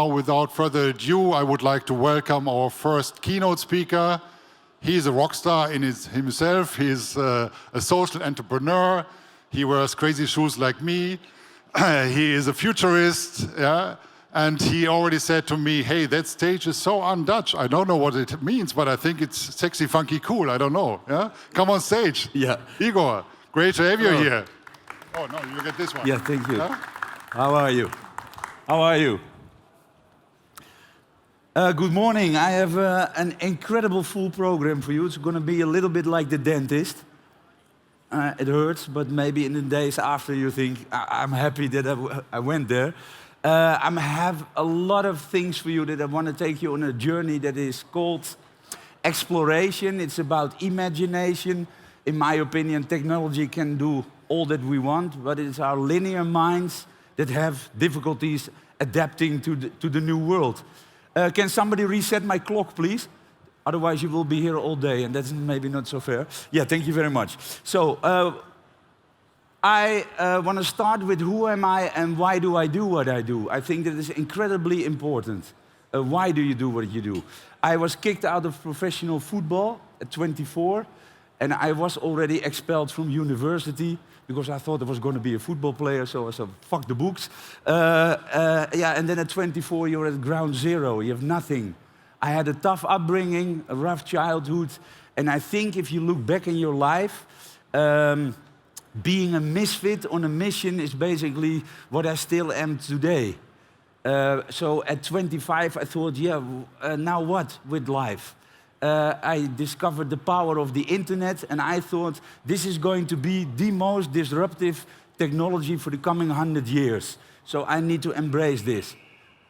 Without further ado, I would like to welcome our first keynote speaker. He's a rock star in himself. He's a social entrepreneur. He wears crazy shoes like me. He is a futurist, yeah? And he already said to me, hey, that stage is so un-Dutch. I don't know what it means, but I think it's sexy, funky, cool. I don't know. Yeah? Come on stage. Yeah. Igor, great to have you here. Oh, no, you get this one. Yeah, thank you. Yeah? How are you? How are you? Good morning. I have an incredible full program for you. It's going to be a little bit like the dentist. It hurts, but maybe in the days after you think, I'm happy that I went there. I have a lot of things for you that I want to take you on a journey that is called exploration. It's about imagination. In my opinion, technology can do all that we want, but it's our linear minds that have difficulties adapting to the new world. Can somebody reset my clock, please? Otherwise, you will be here all day, and that's maybe not so fair. Yeah, thank you very much. So, I want to start with who am I and why do I do what I do? I think that is incredibly important. Why do you do what you do? I was kicked out of professional football at 24, and I was already expelled from university because I thought I was going to be a football player, so I said, fuck the books. Yeah, and then at 24, you're at ground zero. You have nothing. I had a tough upbringing, a rough childhood, and I think if you look back in your life, being a misfit on a mission is basically what I still am today. So at 25, I thought, yeah, now what with life? I discovered the power of the internet, and I thought this is going to be the most disruptive technology for the coming 100 years. So I need to embrace this.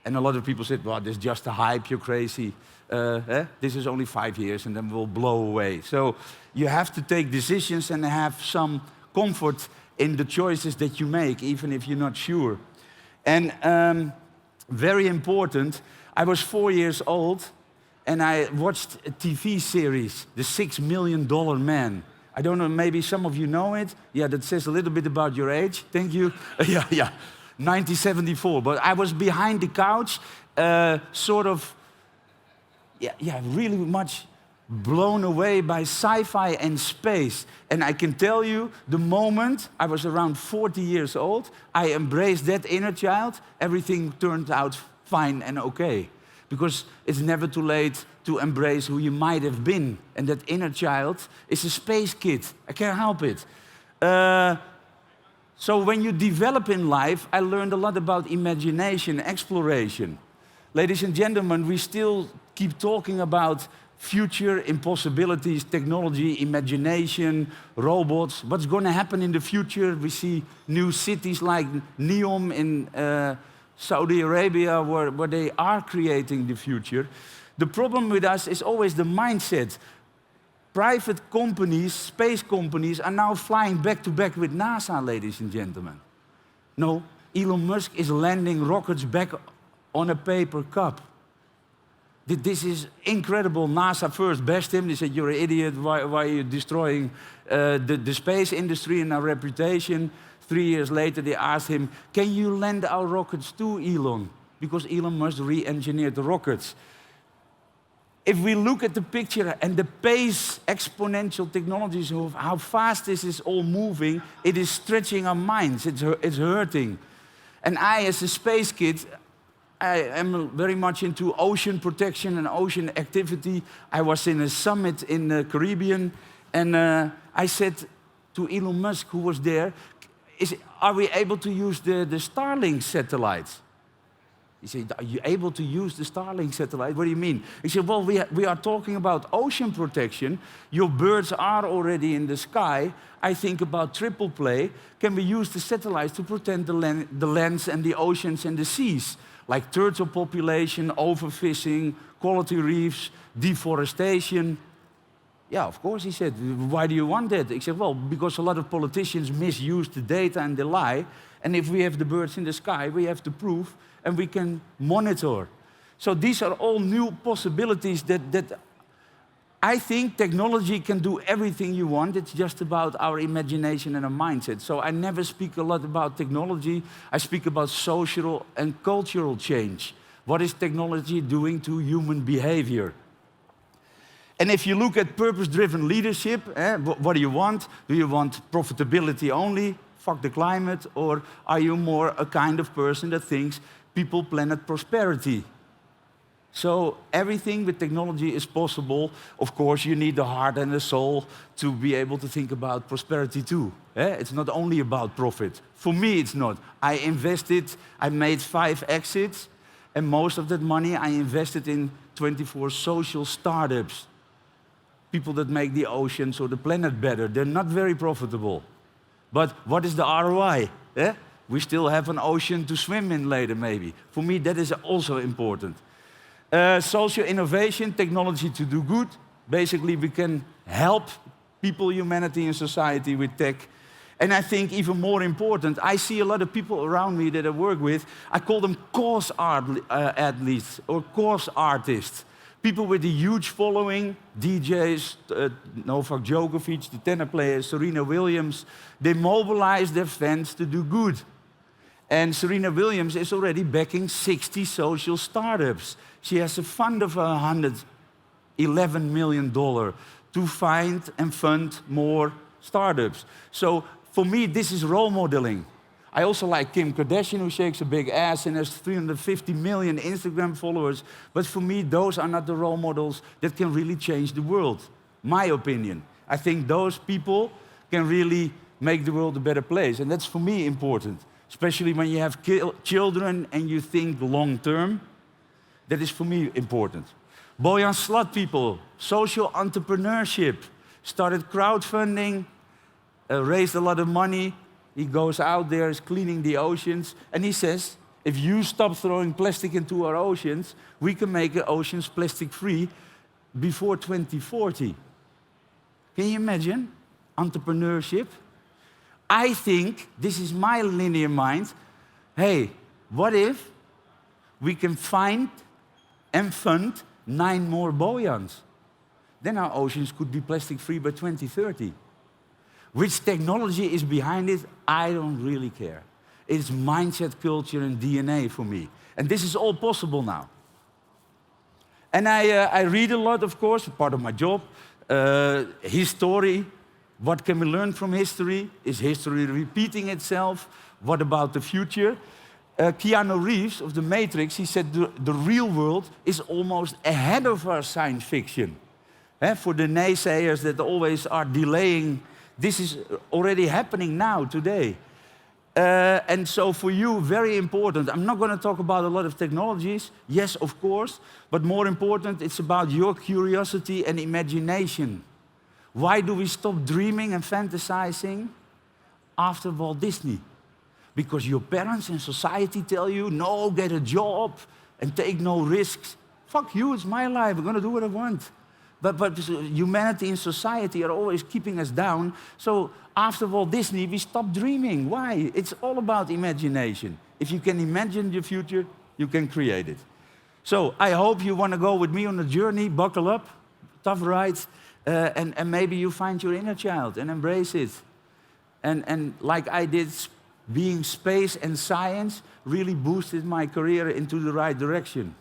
And a lot of people said, well, this is just a hype, you're crazy. This is only 5 years and then we'll blow away. So you have to take decisions and have some comfort in the choices that you make, even if you're not sure. And very important, I was 4 years old and I watched a TV series, The $6 Million Man. I don't know, maybe some of you know it. Yeah, that says a little bit about your age. Thank you. Yeah. 1974, but I was behind the couch, sort of, really much blown away by sci-fi and space. And I can tell you, the moment I was around 40 years old, I embraced that inner child, everything turned out fine and okay. Because it's never too late to embrace who you might have been. And that inner child is a space kid. I can't help it. So when you develop in life, I learned a lot about imagination, exploration. Ladies and gentlemen, we still keep talking about future impossibilities, technology, imagination, robots. What's going to happen in the future? We see new cities like Neom in Saudi Arabia where they are creating the future. The problem with us is always the mindset. Private companies, space companies, are now flying back-to-back with NASA, ladies and gentlemen. No, Elon Musk is landing rockets back on a paper cup. This is incredible. NASA first bashed him. They said, you're an idiot. Why are you destroying the space industry and our reputation? 3 years later, they asked him, can you land our rockets too, Elon? Because Elon Musk re-engineered the rockets. If we look at the picture and the pace, exponential technologies, of how fast this is all moving, it is stretching our minds, it's hurting. And I, as a space kid, I am very much into ocean protection and ocean activity. I was in a summit in the Caribbean, and I said to Elon Musk, who was there, are we able to use the Starlink satellites? He said, are you able to use the Starlink satellite? What do you mean? He said, well, we are talking about ocean protection. Your birds are already in the sky. I think about triple play. Can we use the satellites to protect the lands and the oceans and the seas? Like turtle population, overfishing, quality reefs, deforestation. Yeah, of course, he said. Why do you want that? He said, well, because a lot of politicians misuse the data and they lie. And if we have the birds in the sky, we have to prove and we can monitor. So these are all new possibilities that I think technology can do everything you want. It's just about our imagination and our mindset. So I never speak a lot about technology. I speak about social and cultural change. What is technology doing to human behavior? And if you look at purpose-driven leadership, what do you want? Do you want profitability only? Fuck the climate? Or are you more a kind of person that thinks people, planet, prosperity? So everything with technology is possible. Of course, you need the heart and the soul to be able to think about prosperity too. It's not only about profit. For me, it's not. I invested, I made 5 exits, and most of that money I invested in 24 social startups. People that make the oceans or the planet better. They're not very profitable. But what is the ROI? We still have an ocean to swim in later, maybe. For me, that is also important. Social innovation, technology to do good. Basically, we can help people, humanity, and society with tech. And I think even more important, I see a lot of people around me that I work with, I call them cause athletes or cause artists. People with a huge following, DJs, Novak Djokovic, the tennis players, Serena Williams, they mobilize their fans to do good. And Serena Williams is already backing 60 social startups. She has a fund of $111 million to find and fund more startups. So for me, this is role modeling. I also like Kim Kardashian, who shakes a big ass and has 350 million Instagram followers. But for me, those are not the role models that can really change the world. My opinion. I think those people can really make the world a better place. And that's for me important. Especially when you have children and you think long term. That is for me important. Boyan Slat people, social entrepreneurship. Started crowdfunding, raised a lot of money. He goes out there, is cleaning the oceans, and he says, if you stop throwing plastic into our oceans, we can make the oceans plastic-free before 2040. Can you imagine entrepreneurship? I think, this is my linear mind, hey, what if we can find and fund 9 more Boyans? Then our oceans could be plastic-free by 2030. Which technology is behind it, I don't really care. It's mindset, culture, and DNA for me. And this is all possible now. And I read a lot, of course, part of my job. History, what can we learn from history? Is history repeating itself? What about the future? Keanu Reeves of The Matrix, he said the real world is almost ahead of our science fiction. For the naysayers that always are delaying, this is already happening now, today. And so for you, very important. I'm not going to talk about a lot of technologies. Yes, of course. But more important, it's about your curiosity and imagination. Why do we stop dreaming and fantasizing after Walt Disney? Because your parents and society tell you, no, get a job and take no risks. Fuck you, it's my life. I'm going to do what I want. But humanity and society are always keeping us down. So after Walt Disney, we stopped dreaming. Why? It's all about imagination. If you can imagine your future, you can create it. So I hope you want to go with me on a journey, buckle up, tough ride, and maybe you find your inner child and embrace it. And like I did, being space and science really boosted my career into the right direction.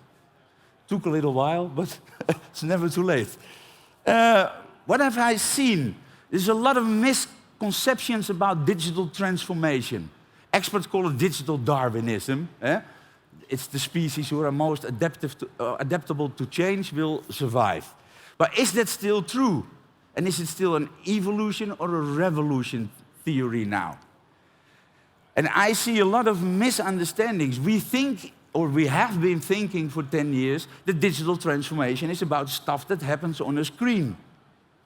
Took a little while, but it's never too late. What have I seen? There's a lot of misconceptions about digital transformation. Experts call it digital Darwinism. It's the species who are most adaptable to change will survive. But is that still true? And is it still an evolution or a revolution theory now? And I see a lot of misunderstandings. We think, or we have been thinking for 10 years, that digital transformation is about stuff that happens on a screen.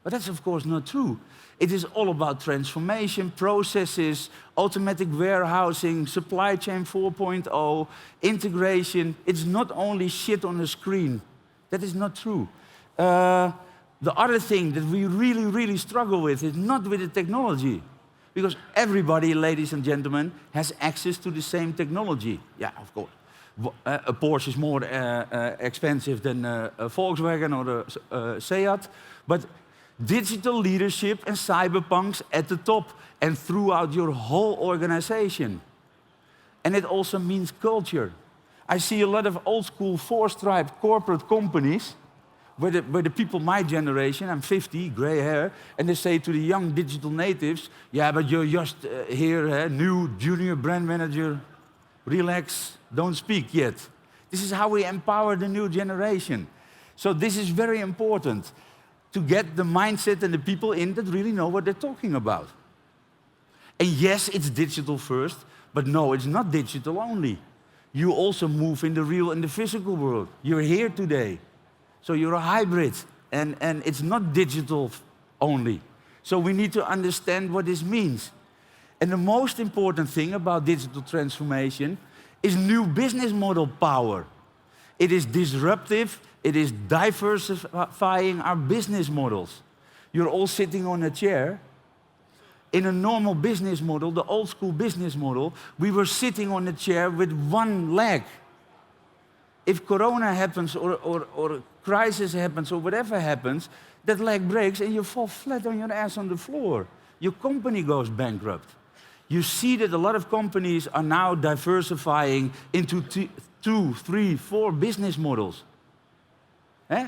But that's of course not true. It is all about transformation, processes, automatic warehousing, supply chain 4.0, integration. It's not only shit on a screen. That is not true. The other thing that we really, really struggle with is not with the technology. Because everybody, ladies and gentlemen, has access to the same technology. Yeah, of course. A Porsche is more expensive than a Volkswagen or a Seat. But digital leadership and cyberpunks at the top and throughout your whole organization. And it also means culture. I see a lot of old school four-striped corporate companies where the people my generation, I'm 50, gray hair, and they say to the young digital natives, yeah, but you're just here, new junior brand manager, relax, don't speak yet. This is how we empower the new generation. So this is very important, to get the mindset and the people in that really know what they're talking about. And yes, it's digital first, but no, it's not digital only. You also move in the real and the physical world. You're here today. So you're a hybrid, and it's not digital only. So we need to understand what this means. And the most important thing about digital transformation is new business model power. It is disruptive, it is diversifying our business models. You're all sitting on a chair. In a normal business model, the old school business model, we were sitting on a chair with one leg. If Corona happens or crisis happens or whatever happens, that leg breaks and you fall flat on your ass on the floor. Your company goes bankrupt. You see that a lot of companies are now diversifying into 2, 3, 4 business models,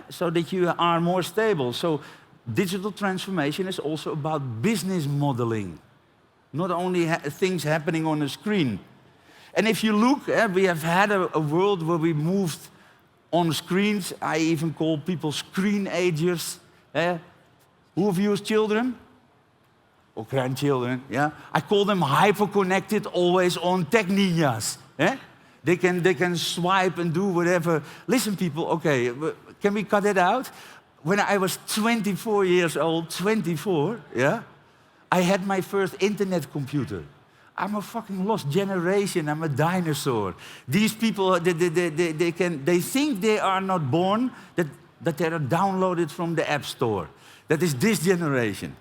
so that you are more stable. So digital transformation is also about business modeling, not only things happening on a screen. And if you look, we have had a world where we moved on screens. I even call people screen-agers. Who of you has children? Or grandchildren, yeah? I call them hyper-connected, always on tech ninjas. They can swipe and do whatever. Listen, people, okay, can we cut it out? When I was 24 years old, 24, yeah, I had my first internet computer. I'm a fucking lost generation. I'm a dinosaur. These people, they think they are not born, that they are downloaded from the App Store. That is this generation.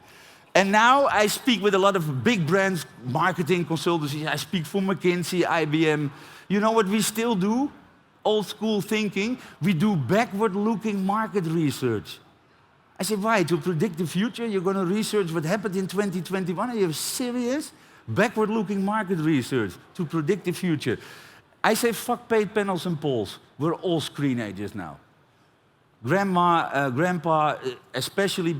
And now I speak with a lot of big brands, marketing consultancies. I speak for McKinsey, IBM. You know what we still do? Old school thinking. We do backward-looking market research. I said, why? To predict the future? You're going to research what happened in 2021? Are you serious? Backward-looking market research to predict the future. I say, fuck paid panels and polls. We're all screen-agers now. Grandma, grandpa, especially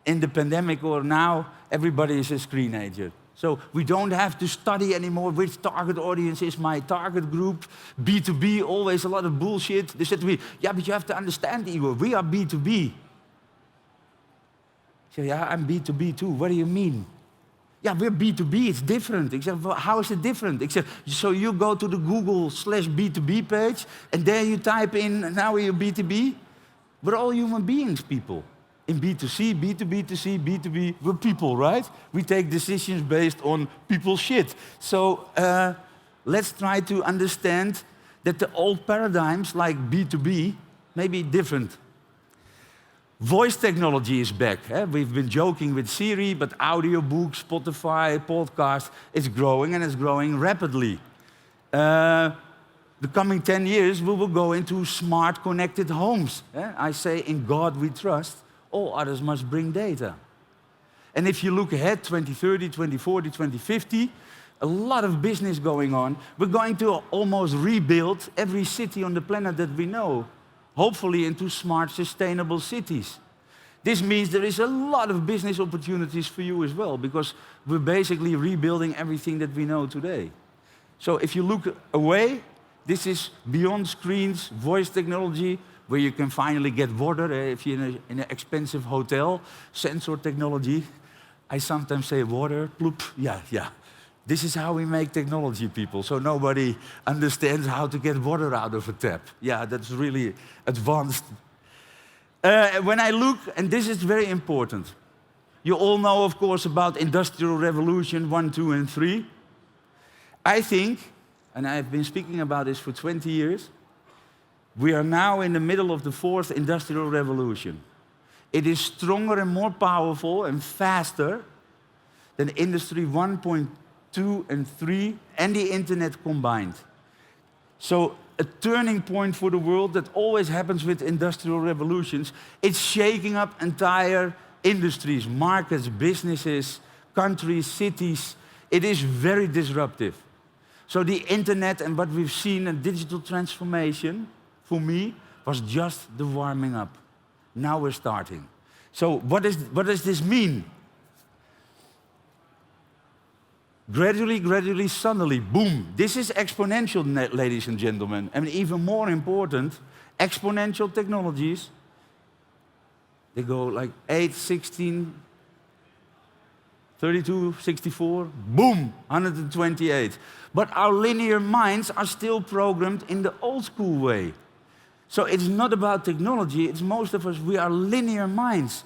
in the pandemic or now, everybody is a screen-ager. So we don't have to study anymore which target audience is my target group. B2B, always a lot of bullshit. They said to me, yeah, but you have to understand, Igor, we are B2B. I said, yeah, I'm B2B too. What do you mean? Yeah, we're B2B, it's different. I said, well, how is it different? I said, so you go to the Google/B2B page, and there you type in, now you're B2B? We're all human beings, people. In B2C, B2B2C, B2B, we're people, right? We take decisions based on people's shit. So let's try to understand that the old paradigms like B2B may be different. Voice technology is back. We've been joking with Siri, but audiobooks, Spotify, podcasts, it's growing and it's growing rapidly. The coming 10 years, we will go into smart connected homes. I say, in God we trust. All others must bring data. And if you look ahead, 2030, 2040, 2050, a lot of business going on. We're going to almost rebuild every city on the planet that we know, hopefully into smart, sustainable cities. This means there is a lot of business opportunities for you as well, because we're basically rebuilding everything that we know today. So if you look away, this is beyond screens, voice technology, where you can finally get water if you're in an expensive hotel, sensor technology. I sometimes say water, ploop, yeah. This is how we make technology, people, so nobody understands how to get water out of a tap. Yeah, that's really advanced. When I look, and this is very important, you all know, of course, about Industrial Revolution 1, 2, and 3. I think, and I've been speaking about this for 20 years, we are now in the middle of the 4th Industrial Revolution. It is stronger and more powerful and faster than Industry 1.2 and 3 and the internet combined. So a turning point for the world that always happens with industrial revolutions. It's shaking up entire industries, markets, businesses, countries, cities. It is very disruptive. So the internet and what we've seen in digital transformation, for me, was just the warming up. Now we're starting. So what does this mean? Gradually, suddenly, boom. This is exponential, ladies and gentlemen. And even more important, exponential technologies, they go like 8, 16, 32, 64, boom, 128. But our linear minds are still programmed in the old school way. So it's not about technology, it's most of us, we are linear minds.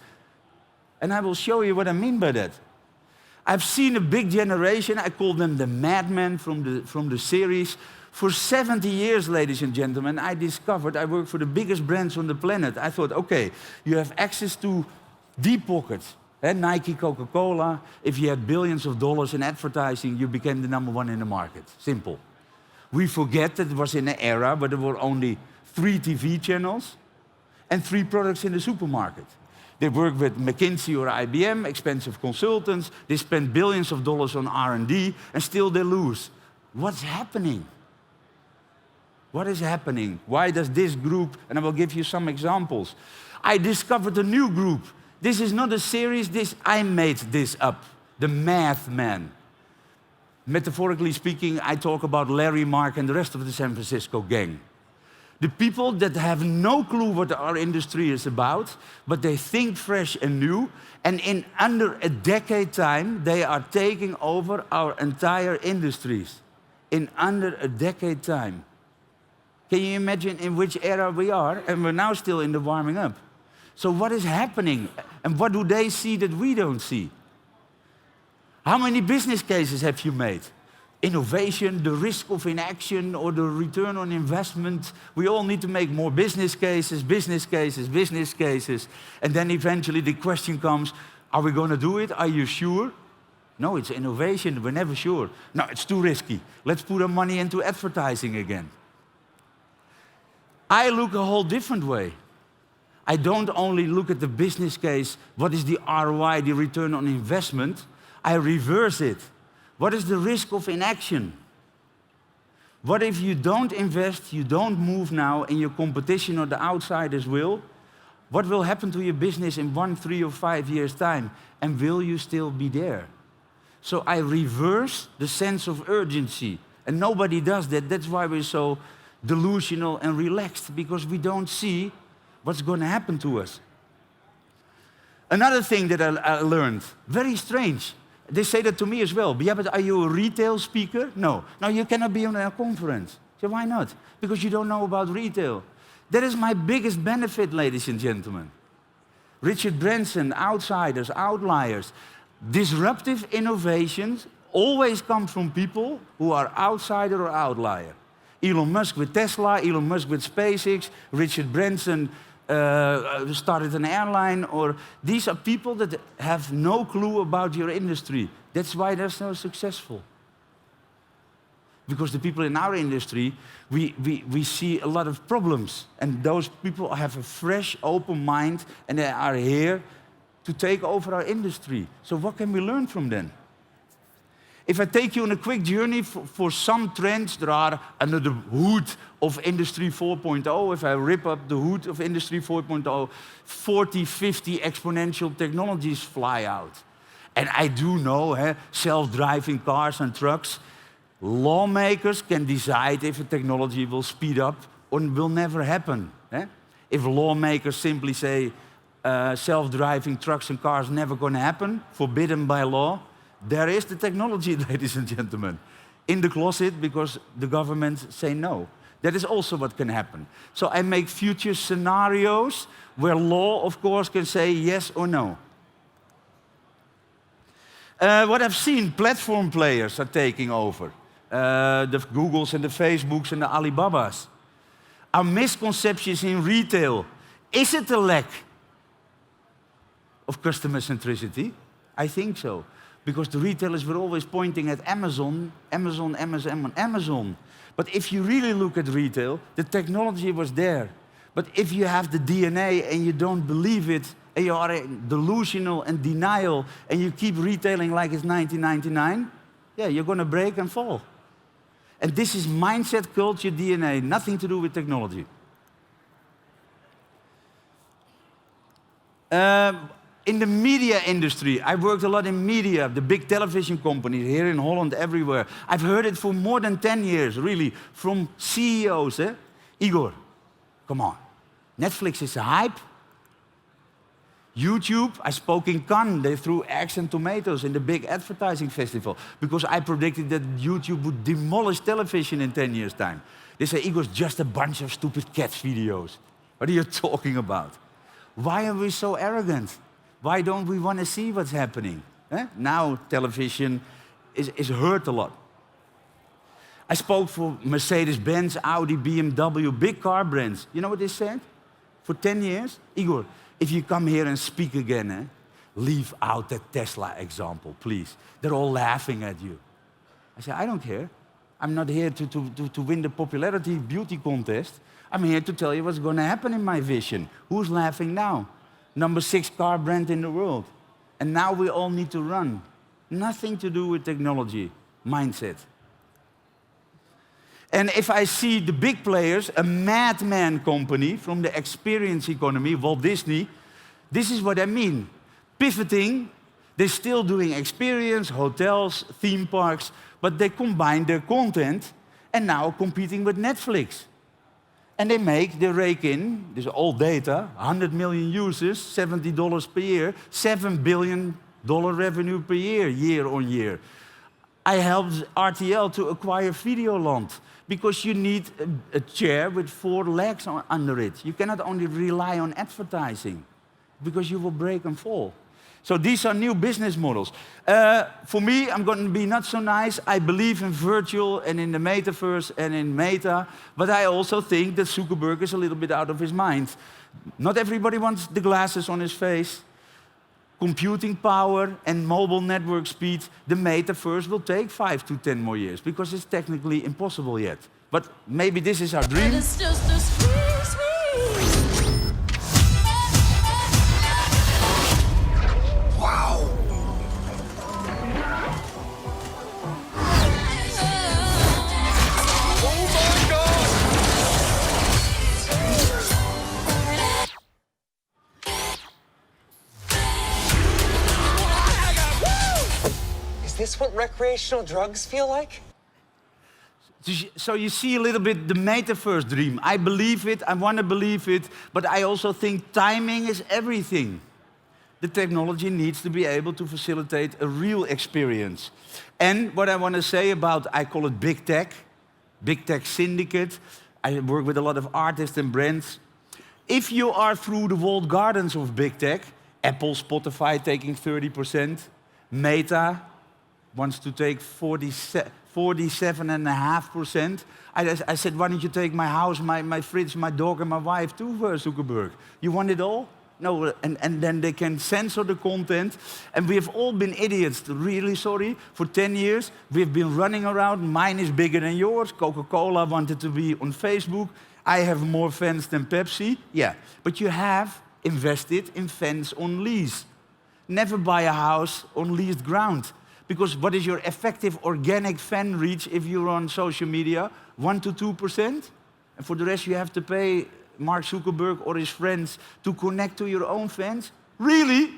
And I will show you what I mean by that. I've seen a big generation, I call them the madmen from the series. For 70 years, ladies and gentlemen, I discovered I work for the biggest brands on the planet. I thought, okay, you have access to deep pockets. Nike, Coca-Cola, if you had billions of dollars in advertising, you became the #1 in the market. Simple. We forget that it was in an era where there were only 3 TV channels and 3 products in the supermarket. They work with McKinsey or IBM, expensive consultants. They spend billions of dollars on R&D, and still they lose. What's happening? What is happening? Why does this group, and I will give you some examples. I discovered a new group. This is not a series, I made this up, the Math Man. Metaphorically speaking, I talk about Larry, Mark, and the rest of the San Francisco gang. The people that have no clue what our industry is about, but they think fresh and new, and in under a decade time, they are taking over our entire industries. In under a decade time. Can you imagine in which era we are? And we're now still in the warming up. So what is happening? And what do they see that we don't see? How many business cases have you made? Innovation, the risk of inaction, or the return on investment. We all need to make more business cases, business cases, business cases. And then eventually the question comes, are we going to do it? Are you sure? No, it's innovation, we're never sure. No, it's too risky. Let's put our money into advertising again. I look a whole different way. I don't only look at the business case, what is the ROI, the return on investment, I reverse it. What is the risk of inaction? What if you don't invest, you don't move now, and your competition or the outsiders will? What will happen to your business in 1, 3, or 5 years' time? And will you still be there? So I reverse the sense of urgency. And nobody does that. That's why we're so delusional and relaxed, because we don't see what's going to happen to us. Another thing that I learned, very strange. They say that to me as well. Yeah, but are you a retail speaker? No. No, you cannot be on a conference. So why not? Because you don't know about retail. That is my biggest benefit, ladies and gentlemen. Richard Branson, outsiders, outliers. Disruptive innovations always come from people who are outsider or outlier. Elon Musk with Tesla, Elon Musk with SpaceX, Richard Branson started an airline, or these are people that have no clue about your industry. That's why they're so successful. Because the people in our industry, we see a lot of problems, and those people have a fresh, open mind, and they are here to take over our industry. So what can we learn from them? If I take you on a quick journey for some trends that are under the hood of Industry 4.0, if I rip up the hood of Industry 4.0, 40, 50 exponential technologies fly out. And I do know, self-driving cars and trucks, lawmakers can decide if a technology will speed up or will never happen. If lawmakers simply say self-driving trucks and cars never going to happen, forbidden by law, there is the technology, ladies and gentlemen, in the closet because the government say no. That is also what can happen. So I make future scenarios where law, of course, can say yes or no. What I've seen, platform players are taking over. The Googles and the Facebooks and the Alibabas. Our misconceptions in retail. Is it a lack of customer centricity? I think so. Because the retailers were always pointing at Amazon, Amazon, Amazon, Amazon. But if you really look at retail, the technology was there. But if you have the DNA and you don't believe it, and you are delusional and denial, and you keep retailing like it's 1999, yeah, you're going to break and fall. And this is mindset, culture, DNA, nothing to do with technology. In the media industry, I worked a lot in media, the big television companies here in Holland, everywhere. I've heard it for more than 10 years, really, from CEOs. Igor, come on. Netflix is a hype. YouTube, I spoke in Cannes, they threw eggs and tomatoes in the big advertising festival because I predicted that YouTube would demolish television in 10 years' time. They say, Igor's just a bunch of stupid cats videos. What are you talking about? Why are we so arrogant? Why don't we want to see what's happening? Now television is hurt a lot. I spoke for Mercedes-Benz, Audi, BMW, big car brands. You know what they said? For 10 years, Igor, if you come here and speak again, leave out that Tesla example, please. They're all laughing at you. I said, I don't care. I'm not here to win the popularity beauty contest. I'm here to tell you what's going to happen in my vision. Who's laughing now? Number 6 car brand in the world. And now we all need to run. Nothing to do with technology, mindset. And if I see the big players, a madman company from the experience economy, Walt Disney, this is what I mean. Pivoting, they're still doing experience, hotels, theme parks, but they combine their content and now competing with Netflix. And they rake in, this is old data, 100 million users, $70 per year, $7 billion revenue per year, year on year. I helped RTL to acquire Videoland because you need a chair with 4 legs under it. You cannot only rely on advertising because you will break and fall. So these are new business models. For me, I'm going to be not so nice. I believe in virtual and in the metaverse and in meta, but I also think that Zuckerberg is a little bit out of his mind. Not everybody wants the glasses on his face. Computing power and mobile network speed, the metaverse will take 5 to 10 more years because it's technically impossible yet. But maybe this is our dream. And it's just a squeeze me. Is this what recreational drugs feel like? So you see a little bit the metaverse dream. I believe it, I want to believe it, but I also think timing is everything. The technology needs to be able to facilitate a real experience. And what I want to say about, I call it big tech syndicate. I work with a lot of artists and brands. If you are through the walled gardens of big tech, Apple, Spotify taking 30%, Meta wants to take 47.5%. I said, why don't you take my house, my fridge, my dog, and my wife too, Zuckerberg? You want it all? No, and then they can censor the content. And we have all been idiots, really sorry. For 10 years, we've been running around. Mine is bigger than yours. Coca-Cola wanted to be on Facebook. I have more fans than Pepsi. Yeah, but you have invested in fans on lease. Never buy a house on leased ground. Because what is your effective organic fan reach if you're on social media? 1 to 2%? And for the rest, you have to pay Mark Zuckerberg or his friends to connect to your own fans? Really?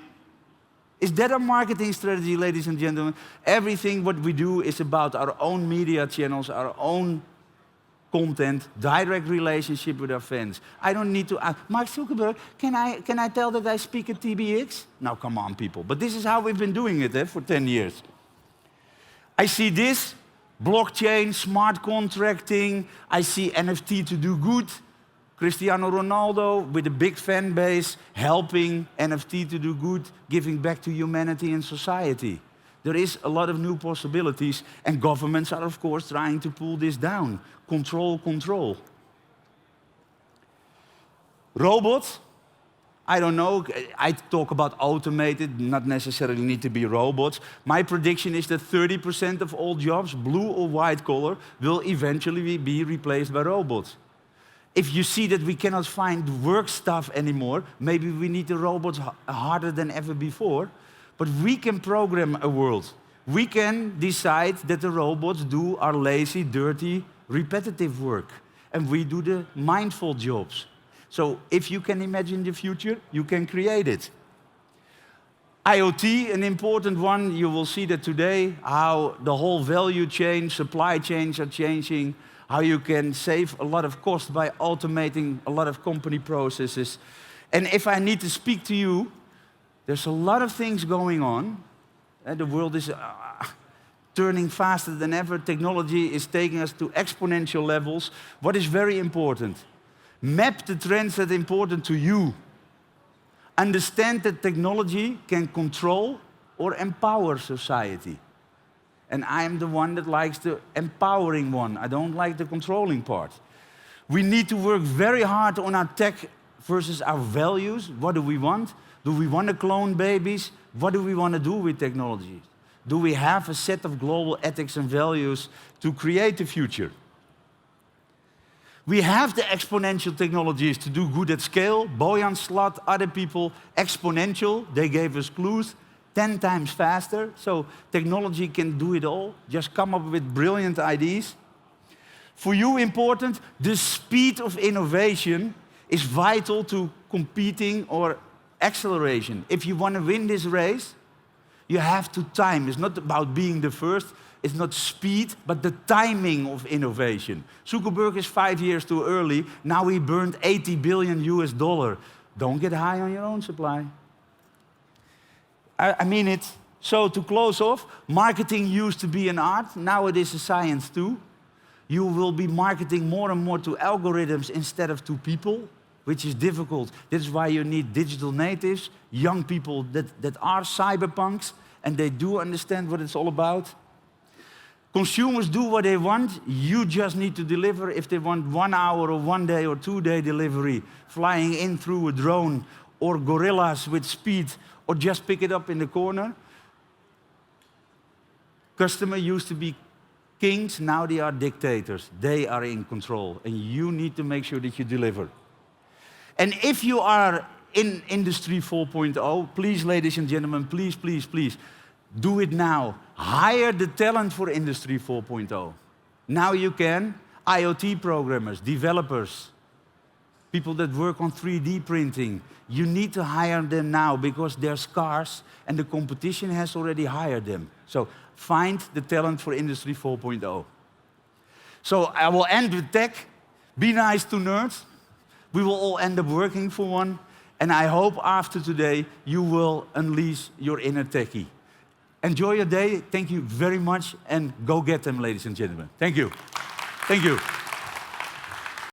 Is that a marketing strategy, ladies and gentlemen? Everything what we do is about our own media channels, our own content, direct relationship with our fans. I don't need to ask, Mark Zuckerberg, can I tell that I speak at TBX? Now, come on, people. But this is how we've been doing it for 10 years. I see this, blockchain, smart contracting. I see NFT to do good. Cristiano Ronaldo with a big fan base, helping NFT to do good, giving back to humanity and society. There is a lot of new possibilities, and governments are, of course, trying to pull this down. Control, control. Robots, I don't know. I talk about automated, not necessarily need to be robots. My prediction is that 30% of all jobs, blue or white collar, will eventually be replaced by robots. If you see that we cannot find work stuff anymore, maybe we need the robots harder than ever before. But we can program a world. We can decide that the robots do our lazy, dirty, repetitive work, and we do the mindful jobs. So if you can imagine the future, you can create it. IoT, an important one, you will see that today, how the whole value chain, supply chains are changing, how you can save a lot of cost by automating a lot of company processes. And if I need to speak to you, there's a lot of things going on. The world is turning faster than ever. Technology is taking us to exponential levels. What is very important? Map the trends that are important to you. Understand that technology can control or empower society. And I am the one that likes the empowering one. I don't like the controlling part. We need to work very hard on our tech versus our values. What do we want? Do we want to clone babies? What do we want to do with technology? Do we have a set of global ethics and values to create the future? We have the exponential technologies to do good at scale. Boyan, Slot, other people, exponential. They gave us clues, 10 times faster. So technology can do it all. Just come up with brilliant ideas. For you, important, the speed of innovation is vital to competing or acceleration. If you want to win this race, you have to time. It's not about being the first. It's not speed, but the timing of innovation. Zuckerberg is 5 years too early. Now he burned 80 billion US dollar. Don't get high on your own supply. I mean it. So to close off, marketing used to be an art. Now it is a science too. You will be marketing more and more to algorithms instead of to people, which is difficult. This is why you need digital natives, young people that are cyberpunks, and they do understand what it's all about. Consumers do what they want. You just need to deliver. If they want 1 hour or 1 day or 2 day delivery, flying in through a drone, or gorillas with speed, or just pick it up in the corner. Customer used to be kings, now they are dictators. They are in control, and you need to make sure that you deliver. And if you are in Industry 4.0, please, ladies and gentlemen, please, please, please, do it now. Hire the talent for Industry 4.0. Now you can. IoT programmers, developers, people that work on 3D printing. You need to hire them now because they're scarce and the competition has already hired them. So find the talent for Industry 4.0. So I will end with tech. Be nice to nerds. We will all end up working for one. And I hope after today you will unleash your inner techie. Enjoy your day. Thank you very much. And go get them, ladies and gentlemen. Thank you. Thank you.